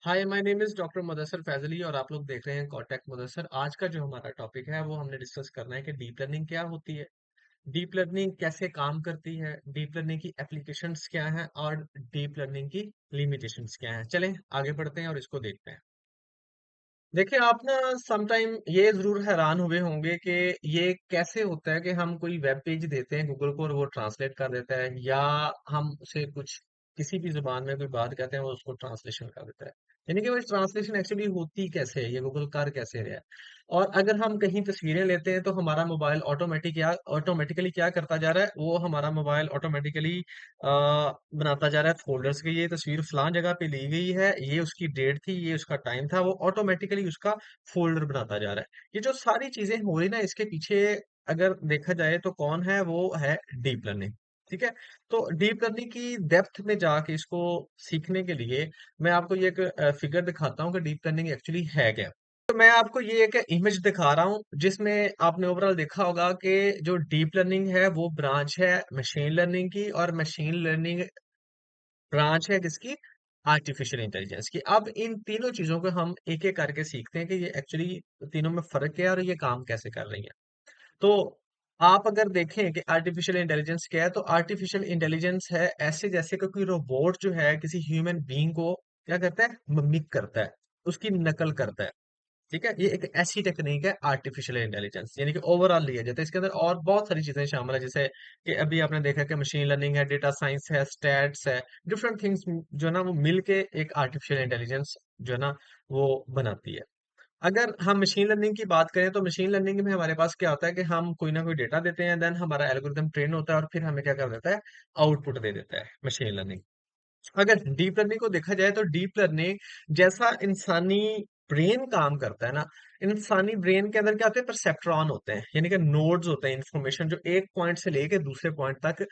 Hi my name is doctor Mudassar Faizli और आप लोग देख रहे हैं कॉटेक मुदस्सर। आज का जो हमारा टॉपिक है वो हमने डिस्कस करना है कि डीप लर्निंग क्या होती है, डीप लर्निंग कैसे काम करती है, डीप लर्निंग की एप्लीकेशंस क्या हैं और डीप लर्निंग की लिमिटेशंस क्या हैं। चलें आगे बढ़ते हैं और इसको देखते हैं। देखिए आप ना समटाइम ये जरूर हैरान हुए होंगे कि ये कैसे होता है कि हम कोई वेब पेज देते हैं गूगल को और वो ट्रांसलेट कर देता है, या हम उसे कुछ किसी भी जुबान में कोई बात कहते हैं वो उसको ट्रांसलेशन कर देता है। यानी कि वो ट्रांसलेशन एक्चुअली होती कैसे है, ये गूगल कर कैसे रहा है। और अगर हम कहीं तस्वीरें लेते हैं तो हमारा मोबाइल ऑटोमेटिकली क्या करता जा रहा है, वो हमारा मोबाइल ऑटोमेटिकली बनाता जा रहा है फोल्डर्स की। ये तस्वीर फलां जगह पे ली गई है, ये उसकी डेट थी, ये उसका टाइम था, वो ऑटोमेटिकली उसका फोल्डर बनाता जा रहा है। ये जो सारी चीजें हो रही ना, इसके पीछे अगर देखा जाए तो कौन है, वो है डीप लर्निंग। ठीक है। तो डीप लर्निंग की डेप्थ में जाके इसको सीखने के लिए मैं आपको ये एक फिगर दिखाता हूँ कि डीप लर्निंग एक्चुअली है क्या। तो मैं आपको ये एक इमेज दिखा रहा हूँ जिसमें आपने ओवरऑल देखा होगा कि जो डीप लर्निंग है वो ब्रांच है मशीन लर्निंग की, और मशीन लर्निंग ब्रांच है किसकी, आर्टिफिशियल इंटेलिजेंस की। अब इन तीनों चीजों को हम एक एक करके सीखते हैं कि ये एक्चुअली तीनों में फर्क क्या है और ये काम कैसे कर रही है। तो आप अगर देखें कि आर्टिफिशियल इंटेलिजेंस क्या है, तो आर्टिफिशियल इंटेलिजेंस है ऐसे जैसे कि कोई रोबोट जो है किसी ह्यूमन बीइंग को क्या करता है, मिमिक करता है, उसकी नकल करता है। ठीक है, ये एक ऐसी टेक्निक है आर्टिफिशियल इंटेलिजेंस, यानी कि ओवरऑल लिया जाता है इसके अंदर और बहुत सारी चीजें शामिल है, जैसे कि अभी आपने देखा कि मशीन लर्निंग है, डेटा साइंस है, स्टैट्स है, डिफरेंट थिंग्स जो है ना वो मिलके एक आर्टिफिशियल इंटेलिजेंस जो है ना वो बनाती है। अगर हम मशीन लर्निंग की बात करें तो मशीन लर्निंग में हमारे पास क्या होता है कि हम कोई ना कोई डेटा देते हैं, देन हमारा एल्गोरिदम ट्रेन होता है और फिर हमें क्या कर देता है, आउटपुट दे देता है मशीन लर्निंग। अगर डीप लर्निंग को देखा जाए तो डीप लर्निंग जैसा इंसानी ब्रेन काम करता है ना, इंसानी ब्रेन के अंदर क्या होते हैं, परसेप्ट्रॉन होते हैं, यानी कि नोड्स होते हैं, इंफॉर्मेशन जो एक पॉइंट से लेके दूसरे पॉइंट तक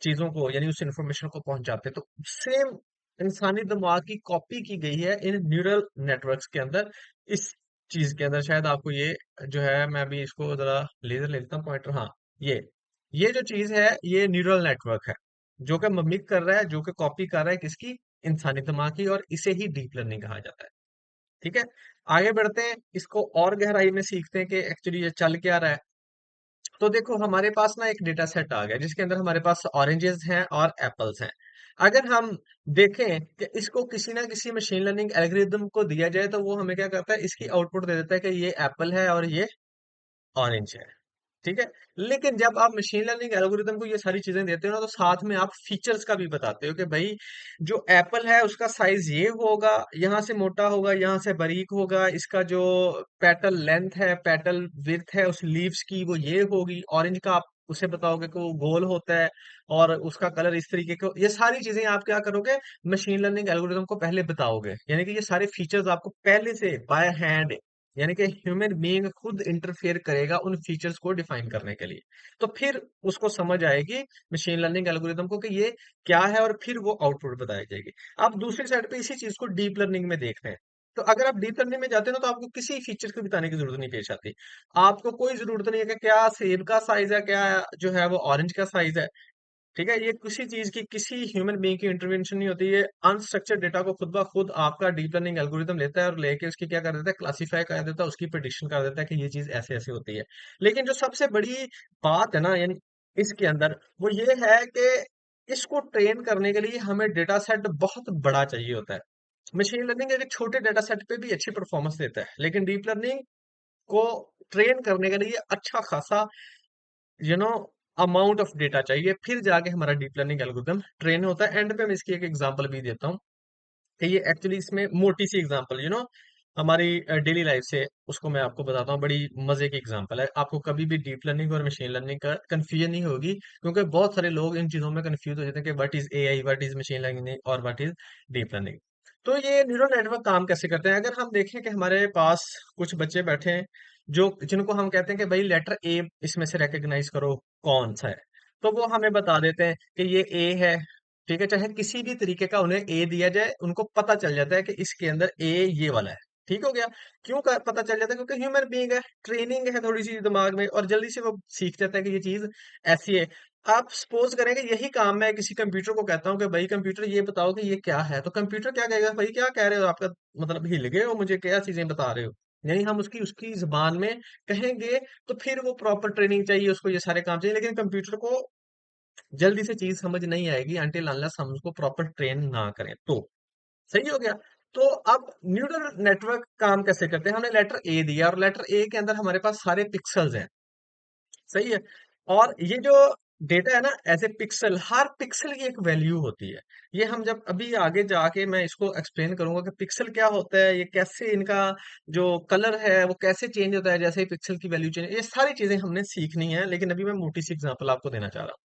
चीजों को यानी उस इंफॉर्मेशन को पहुंचाते हैं। तो सेम इंसानी दिमाग की कॉपी की गई है इन न्यूरल नेटवर्क्स के अंदर। इस चीज के अंदर शायद आपको ये जो है, मैं अभी इसको जरा लेजर ले लेता हूँ पॉइंटर। हाँ, ये जो चीज है ये न्यूरल नेटवर्क है जो कि मिमिक कर रहा है, जो कि कॉपी कर रहा है किसकी, इंसानी दिमाग की, और इसे ही डीप लर्निंग कहा जाता है। ठीक है। आगे बढ़ते हैं, इसको और गहराई में सीखते हैं कि एक्चुअली ये चल क्या रहा है। तो देखो हमारे पास ना एक डेटा सेट आ गया जिसके अंदर हमारे पास ऑरेंजेस हैं और एप्पल्स हैं। अगर हम देखें कि इसको किसी ना किसी मशीन लर्निंग एल्गोरिदम को दिया जाए तो वो हमें क्या करता है, इसकी आउटपुट दे देता है कि ये एप्पल है और ये ऑरेंज है। ठीक है। लेकिन जब आप मशीन लर्निंग एल्गोरिदम को ये सारी चीजें देते हो ना, तो साथ में आप फीचर्स का भी बताते हो कि भाई जो एप्पल है उसका साइज ये होगा, यहाँ से मोटा होगा, यहाँ से बारीक होगा, इसका जो पेटल लेंथ है, पेटल विड्थ है उस लीव्स की वो ये होगी। ऑरेंज का आप उसे बताओगे कि वो गोल होता है और उसका कलर इस तरीके का। ये सारी चीजें आप क्या करोगे, मशीन लर्निंग एल्गोरिदम को पहले बताओगे, यानी कि ये सारे फीचर्स आपको पहले से बाय हैंड, यानी कि ह्यूमन बीइंग खुद इंटरफेयर करेगा उन फीचर्स को डिफाइन करने के लिए। तो फिर उसको समझ आएगी मशीन लर्निंग एल्गोरिदम को कि ये क्या है, और फिर वो आउटपुट बताई जाएगी। आप दूसरी साइड पे इसी चीज को डीप लर्निंग में देख रहे हैं। तो अगर आप डीप लर्निंग में जाते हैं ना, तो आपको किसी फीचर को बताने की जरूरत नहीं पेश आती। आपको कोई जरूरत नहीं है कि क्या सेब का साइज है, क्या जो है वो ऑरेंज का साइज है। ठीक है, ये किसी चीज की, किसी ह्यूमन बीइंग की इंटरवेंशन नहीं होती। ये अनस्ट्रक्चर्ड डेटा को खुद ब खुद आपका डीप लर्निंग एल्गोरिदम लेता है और लेके उसकी क्या कर देता है, क्लासीफाई कर देता है, उसकी प्रिडिक्शन कर देता है कि ये चीज ऐसे ऐसे होती है। लेकिन जो सबसे बड़ी बात है ना, यानी इसके अंदर, वो ये है कि इसको ट्रेन करने के लिए हमें डेटा सेट बहुत बड़ा चाहिए होता है। मशीन लर्निंग एक छोटे डेटा सेट पे भी अच्छी परफॉर्मेंस देता है, लेकिन डीप लर्निंग को ट्रेन करने के लिए अच्छा खासा you know amount of data चाहिए, फिर जाके हमारा डीप लर्निंग एल्गोरिदम ट्रेन होता है। एंड पे मैं इसकी एक एग्जांपल भी देता हूँ कि ये एक्चुअली इसमें मोटी सी एग्जांपल हमारी डेली लाइफ से, उसको मैं आपको बताता हूँ। बड़ी मजे की एग्जांपल है, आपको कभी भी डीप लर्निंग और मशीन लर्निंग का कंफ्यूजन नहीं होगी, क्योंकि बहुत सारे लोग इन चीजों में कंफ्यूज हो जाते हैं कि what is AI, what is machine learning और व्हाट इज डीप लर्निंग। तो ये न्यूरल नेटवर्क काम कैसे करते हैं, अगर हम देखें कि हमारे पास कुछ बच्चे बैठे हैं जो जिनको हम कहते हैं कि भाई लेटर ए इसमें से रिकग्नाइज करो कौन सा है, तो वो हमें बता देते हैं कि ये ए है। ठीक है, चाहे किसी भी तरीके का उन्हें ए दिया जाए, उनको पता चल जाता है कि इसके अंदर ए ये वाला है। ठीक हो गया। क्यों पता चल जाता है, क्योंकि ह्यूमन बीइंग है, ट्रेनिंग है थोड़ी सी दिमाग में, और जल्दी से वो सीख जाता है कि ये चीज ऐसी है। आप सपोज करें कि यही काम मैं किसी कंप्यूटर को कहता हूँ कि भाई कंप्यूटर ये बताओ कि ये क्या है, तो कंप्यूटर क्या कहेगा, भाई क्या कह रहे हो, आपका मतलब हिल गए हो, मुझे क्या चीजें बता रहे हो। यानी हम उसकी उसकी जबान में कहेंगे, तो फिर वो प्रॉपर ट्रेनिंग चाहिए उसको, ये सारे काम चाहिए, लेकिन कंप्यूटर को जल्दी से चीज समझ नहीं आएगी अनटिल अनलेस हम उसको प्रॉपर ट्रेन ना करें तो। सही हो गया। तो अब न्यूरल नेटवर्क काम कैसे करते हैं, हमने लेटर ए दिया और लेटर ए के अंदर हमारे पास सारे पिक्सल्स हैं। सही है। और ये जो डेटा है ना, एज ए पिक्सल, हर पिक्सल की एक वैल्यू होती है। ये हम जब अभी आगे जाके मैं इसको एक्सप्लेन करूंगा कि पिक्सल क्या होता है, ये कैसे इनका जो कलर है वो कैसे चेंज होता है, जैसे ही पिक्सल की वैल्यू चेंज, ये सारी चीजें हमने सीखनी है, लेकिन अभी मैं मोटी सी एग्जांपल आपको देना चाह रहा हूँ।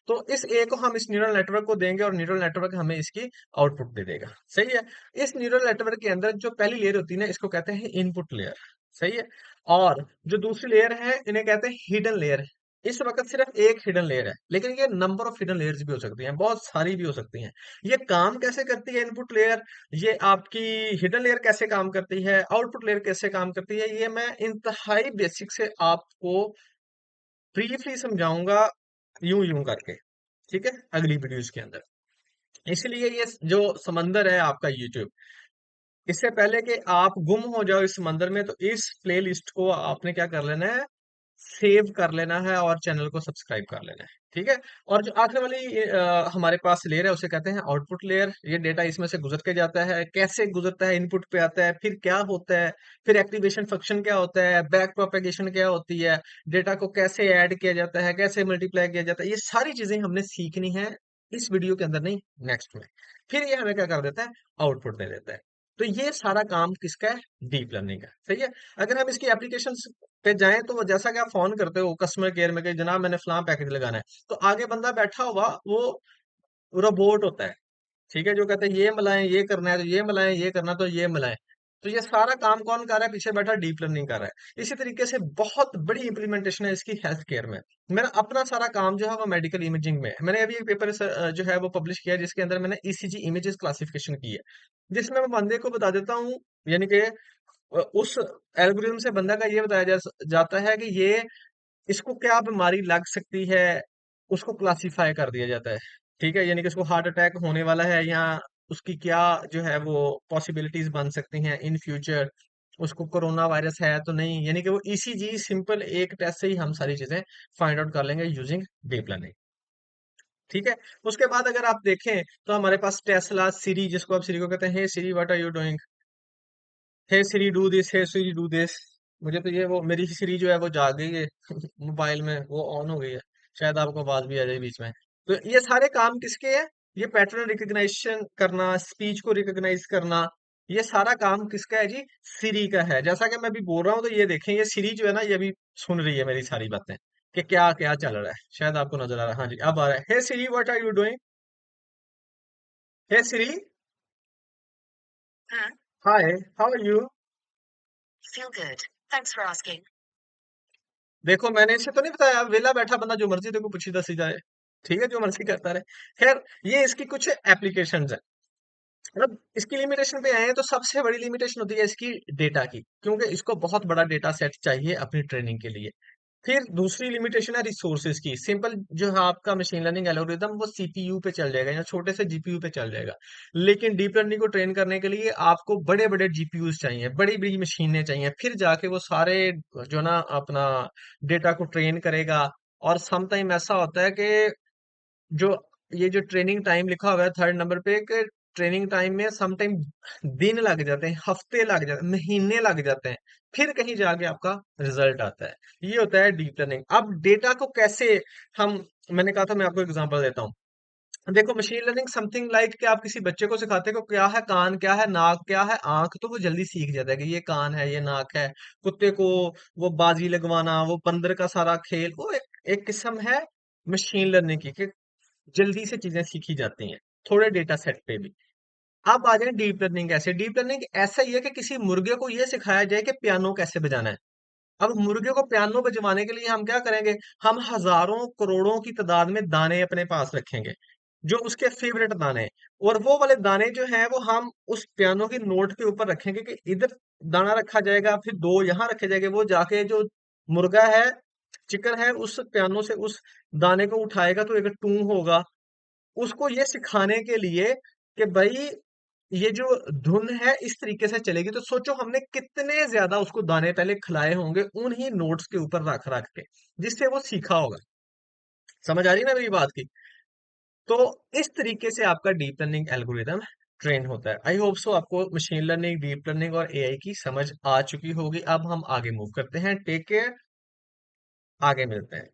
तो इस ए को हम इस न्यूरल नेटवर्क को देंगे और न्यूरल नेटवर्क हमें इसकी आउटपुट दे देगा। सही है। इस न्यूरल नेटवर्क के अंदर जो पहली लेयर होती है ना, इसको कहते हैं इनपुट लेयर। सही है। और जो दूसरी लेयर है इन्हें कहते हैं हिडन लेयर। इस वक्त सिर्फ एक हिडन लेयर है, लेकिन ये नंबर ऑफ हिडन लेयर्स भी हो सकती हैं, बहुत सारी भी हो सकती हैं। ये काम कैसे करती है इनपुट लेयर, ये आपकी हिडन लेयर कैसे काम करती है, आउटपुट लेयर कैसे काम करती है, ये मैं इंतहाई बेसिक से आपको ब्रीफली समझाऊंगा, यूं यूं करके। ठीक है, अगली वीडियोस के अंदर। इसलिए ये जो समंदर है आपका यूट्यूब, इससे पहले कि आप गुम हो जाओ इस समंदर में, तो इस प्लेलिस्ट को आपने क्या कर लेना है, सेव कर लेना है और चैनल को सब्सक्राइब कर लेना है। ठीक है। और जो आखिर वाली हमारे पास लेयर है उसे कहते हैं आउटपुट लेयर। ये डेटा इसमें से गुजर के जाता है, कैसे गुजरता है, इनपुट पे आता है, फिर क्या होता है, फिर एक्टिवेशन फंक्शन क्या होता है, बैक प्रोपेगेशन क्या होती है, डेटा को कैसे ऐड किया जाता है, कैसे मल्टीप्लाई किया जाता है, ये सारी चीजें हमने सीखनी है इस वीडियो के अंदर, नहीं नेक्स्ट में। फिर ये हमें क्या कर देता है, आउटपुट दे देता है। तो ये सारा काम किसका है, डीप लर्निंग का। सही है। अगर हम इसकी एप्लीकेशन पे जाएं, तो वो जैसा कि आप फोन करते हो कस्टमर केयर में कि जनाब मैंने फलां पैकेज लगाना है, तो आगे बंदा बैठा हुआ वो रोबोट होता है। ठीक है, जो कहते हैं ये मिलाएं, ये करना है तो ये मिलाएं, ये करना तो ये मिलाएं। तो ये सारा काम कौन कर रहा है, पीछे बैठा डीप लर्निंग कर रहा है। इसी तरीके से बहुत बड़ी इंप्लीमेंटेशन है इसकी हेल्थ केयर में। मेरा अपना सारा काम जो है वो मेडिकल इमेजिंग में है। मैंने अभी एक पेपर जो है वो पब्लिश किया है, जिसके अंदर मैंने ईसीजी इमेजेस क्लासिफिकेशन की है, जिसमें मैं बंदे को बता देता हूँ, यानी कि उस एल्गोरिथम से बंदा का ये बताया जाता है कि ये इसको क्या बीमारी लग सकती है, उसको क्लासिफाई कर दिया जाता है। ठीक है, यानी कि उसको हार्ट अटैक होने वाला है, या उसकी क्या जो है वो पॉसिबिलिटीज बन सकती हैं इन फ्यूचर, उसको कोरोना वायरस है तो नहीं, यानी कि वो ईसीजी सिंपल एक टेस्ट से ही हम सारी चीजें फाइंड आउट कर लेंगे यूजिंग डीप लर्निंग। ठीक है। उसके बाद अगर आप देखें तो हमारे पास टेस्ला, सिरी, जिसको आप सिरी को कहते हैं, hey Siri what are you doing, hey Siri do this, hey Siri do this. मुझे तो ये वो मेरी सिरी जो है वो जाग गई है मोबाइल में वो ऑन हो गई है, शायद आपको आवाज भी आ जाए बीच में। तो ये सारे काम किसके हैं, ये पैटर्न रिकग्निशन करना, स्पीच को रिकॉग्नाइज करना, ये सारा काम किसका है जी, सिरी का है। जैसा कि मैं अभी बोल रहा हूँ, तो ये देखें, ये सिरी जो है ना, ये भी सुन रही है मेरी सारी बातें कि क्या क्या चल रहा है। शायद आपको नजर आ रहा है, हाँ जी अब आ रहा है। Hey Siri what are you doing, hey Siri, hi, how are you. Feel good. Thanks for asking. देखो मैंने इसे तो नहीं बताया, वेला बैठा बंदा जो मर्जी देखो पूछी दसी जाए। ठीक है, जो मर्जी करता रहे। खैर, ये इसकी कुछ एप्लीकेशंस है। अब इसकी लिमिटेशन पे आए हैं, तो सबसे बड़ी लिमिटेशन होती है इसकी डेटा की, क्योंकि इसको बहुत बड़ा डेटा सेट चाहिए अपनी ट्रेनिंग के लिए। फिर दूसरी लिमिटेशन है रिसोर्सेज की। सिंपल जो है आपका मशीन लर्निंग एल्गोरिदम, वो सीपीयू पे चल जाएगा या छोटे से जीपीयू पे चल जाएगा। लेकिन डीप लर्निंग को ट्रेन करने के लिए आपको बड़े बड़े जीपीयूज चाहिए, बड़ी बड़ी मशीनें चाहिए, फिर जाके वो सारे जो ना अपना डेटा को ट्रेन करेगा। और सम टाइम ऐसा होता है कि जो ये जो ट्रेनिंग टाइम लिखा हुआ है थर्ड नंबर पे, कि ट्रेनिंग टाइम में सम टाइम दिन लग जाते हैं, हफ्ते लग जाते हैं, महीने लग जाते हैं, फिर कहीं जाके आपका रिजल्ट आता है। ये होता है डीप लर्निंग। अब डेटा को कैसे हम, मैंने कहा था मैं आपको एग्जांपल देता हूँ। देखो मशीन लर्निंग समथिंग लाइक कि आप किसी बच्चे को सिखाते हो क्या है कान, क्या है नाक, क्या है आंख, तो वो जल्दी सीख जाता है कि ये कान है, ये नाक है। कुत्ते को वो बाजी लगवाना, वो बंदर का सारा खेल, वो एक किस्म है मशीन लर्निंग की, कि जल्दी से चीजें सीखी जाती हैं थोड़े डेटा सेट पे भी। अब आ जाए डीप लर्निंग। कैसे डीप लर्निंग, ऐसा ही है कि किसी मुर्गे को यह सिखाया जाए कि पियानो कैसे बजाना है। अब मुर्गे को पियानो बजवाने के लिए हम क्या करेंगे, हम हजारों करोड़ों की तादाद में दाने अपने पास रखेंगे, जो उसके फेवरेट दाने हैं। और वो वाले दाने जो हैं वो हम उस पियानो की नोट के ऊपर रखेंगे, कि इधर दाना रखा जाएगा, फिर दो यहाँ रखे जाएंगे, वो जाके जो मुर्गा है चिकन है उस पियानो से उस दाने को उठाएगा तो एक टूं होगा। उसको ये सिखाने के लिए कि भाई ये जो धुन है इस तरीके से चलेगी, तो सोचो हमने कितने ज्यादा उसको दाने पहले खिलाए होंगे उन्हीं नोट्स के ऊपर रख रख के, जिससे वो सीखा होगा। समझ आ रही है ना मेरी बात की? तो इस तरीके से आपका डीप लर्निंग एल्गोरिदम ट्रेन होता है। आई होप सो आपको मशीन लर्निंग, डीप लर्निंग और एआई की समझ आ चुकी होगी। अब हम आगे मूव करते हैं। टेक केयर, आगे मिलते हैं।